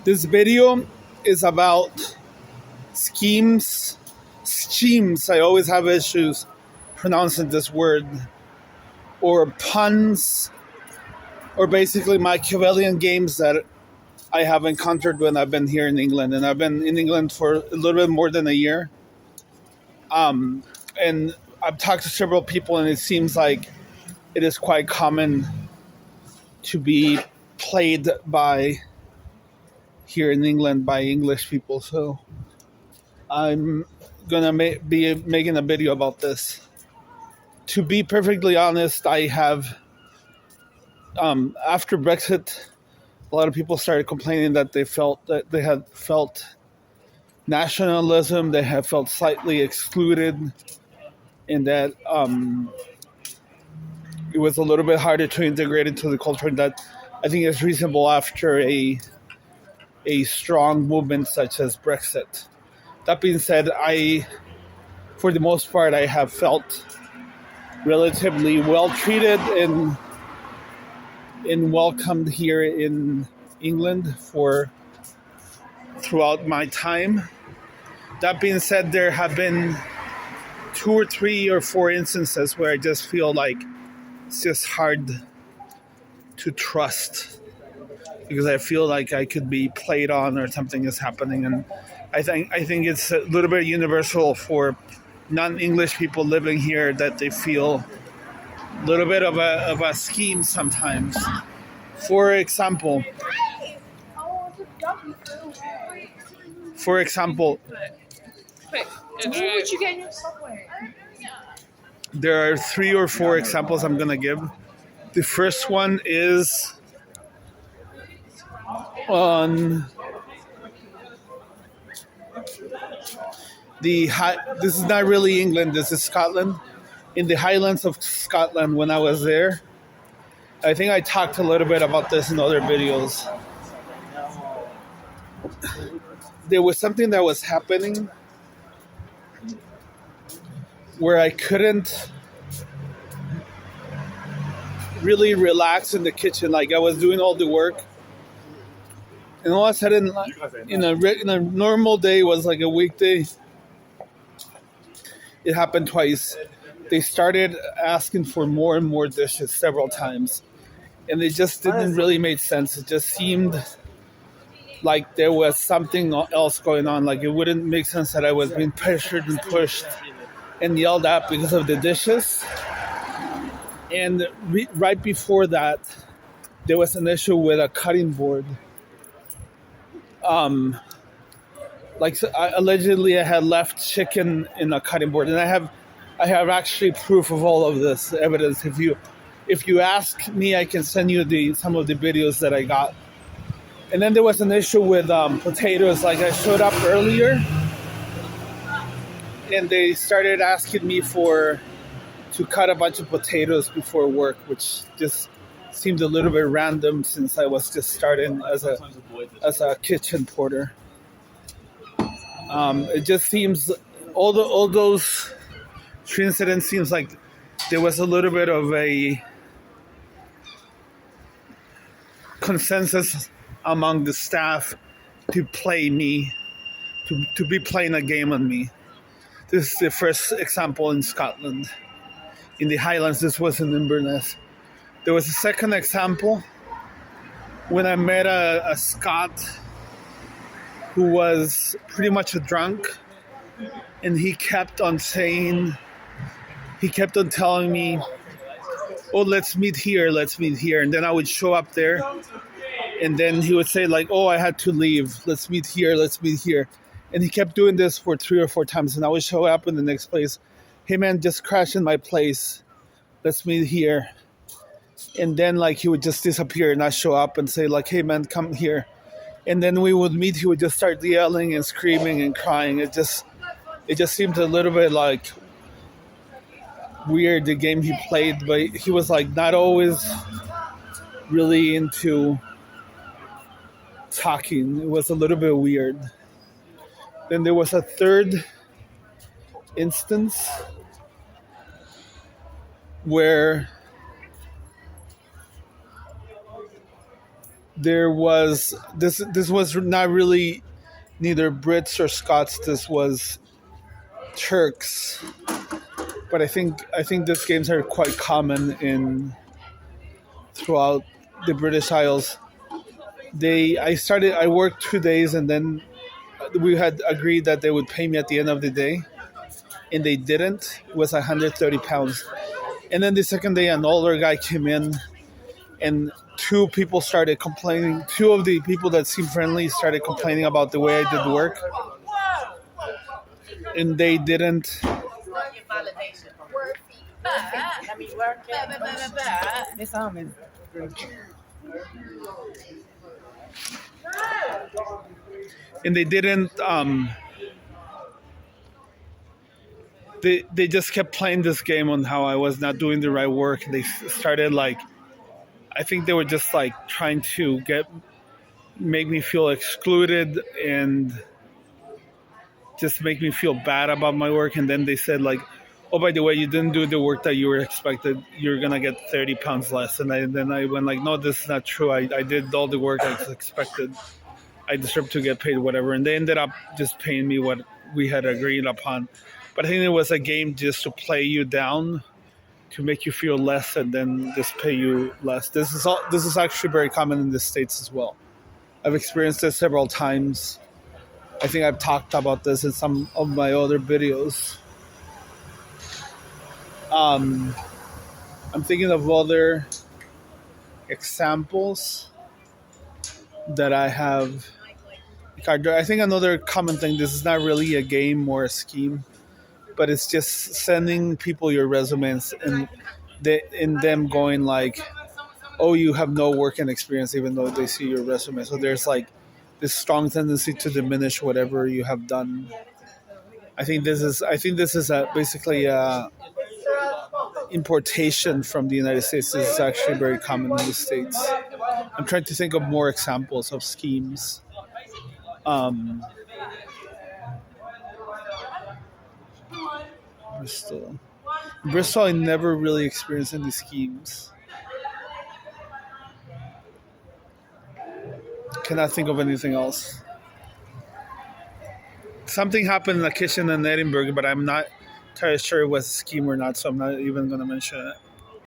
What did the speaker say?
This video is about schemes. I always have issues pronouncing this word, or puns, or basically Machiavellian games that I have encountered when I've been here in England. And I've been in England for a little bit more than a year. And I've talked to several people, and it seems like it is quite common to be played by here in England by English people. So I'm gonna be making a video about this. To be perfectly honest, I have after Brexit, a lot of people started complaining that they had felt nationalism, they have felt slightly excluded, and that it was a little bit harder to integrate into the culture. And that I think is reasonable after a strong movement such as Brexit. That being said, for the most part, I have felt relatively well treated and welcomed here in England throughout my time. That being said, there have been 2 or 3 or 4 instances where I just feel like it's just hard to trust, because I feel like I could be played on or something is happening. And I think it's a little bit universal for non-English people living here that they feel a little bit of a scheme sometimes. For example, there are 3 or 4 examples I'm going to give. The first one is on this is not really England, this is Scotland. In the Highlands of Scotland, when I was there, I think I talked a little bit about this in other videos. There was something that was happening where I couldn't really relax in the kitchen. Like, I was doing all the work, and all of a sudden, in a normal day, was like a weekday, it happened twice. They started asking for more and more dishes several times, and it just didn't really make sense. It just seemed like there was something else going on. Like, it wouldn't make sense that I was being pressured and pushed and yelled at because of the dishes. And right before that, there was an issue with a cutting board. Allegedly, I had left chicken in a cutting board, and I have actually proof of all of this evidence. If you ask me, I can send you some of the videos that I got. And then there was an issue with potatoes. Like, I showed up earlier, and they started asking me to cut a bunch of potatoes before work, which just seemed a little bit random since I was just starting as a kitchen porter. It just seems all those 3 incidents seems like there was a little bit of a consensus among the staff to play me, to be playing a game on me. This is the first example in Scotland. In the Highlands, this was in Inverness. There was a second example when I met a Scot who was pretty much a drunk, and he kept on telling me, oh, let's meet here. And then I would show up there, and then he would say, like, oh, I had to leave. Let's meet here. And he kept doing this for 3 or 4 times, and I would show up in the next place. Hey, man, just crash in my place. Let's meet here. And then, like, he would just disappear and not show up and say, like, hey, man, come here. And then we would meet. He would just start yelling and screaming and crying. It just seemed a little bit like weird, the game he played, but he was like not always really into talking. It was a little bit weird. Then there was a third instance where there was this was not really neither Brits or Scots. This was Turks, but I think these games are quite common in throughout the British Isles. I worked 2 days, and then we had agreed that they would pay me at the end of the day, and they didn't. It was £130, and then the second day an older guy came in, and two people started complaining. Two of the people that seemed friendly started complaining about the way I did work, and they didn't. This arm is And they didn't. They just kept playing this game on how I was not doing the right work. They started like, I think they were just like trying to make me feel excluded and just make me feel bad about my work. And then they said like, oh, by the way, you didn't do the work that you were expected. You're gonna get £30 less. And then I went like, no, this is not true. I did all the work I expected. I deserve to get paid whatever. And they ended up just paying me what we had agreed upon. But I think it was a game just to play you down, to make you feel less, and then just pay you less. This is actually very common in the States as well. I've experienced this several times. I think I've talked about this in some of my other videos. I'm thinking of other examples that I have. I think another common thing, this is not really a game or a scheme, but it's just sending people your resumes and them going like, oh, you have no working experience, even though they see your resume. So there's like this strong tendency to diminish whatever you have done. I think this is basically a importation from the United States. This is actually very common in the States. I'm trying to think of more examples of schemes. Bristol, I never really experienced any schemes. Cannot think of anything else. Something happened in the kitchen in Edinburgh, but I'm not entirely sure it was a scheme or not, so I'm not even going to mention it.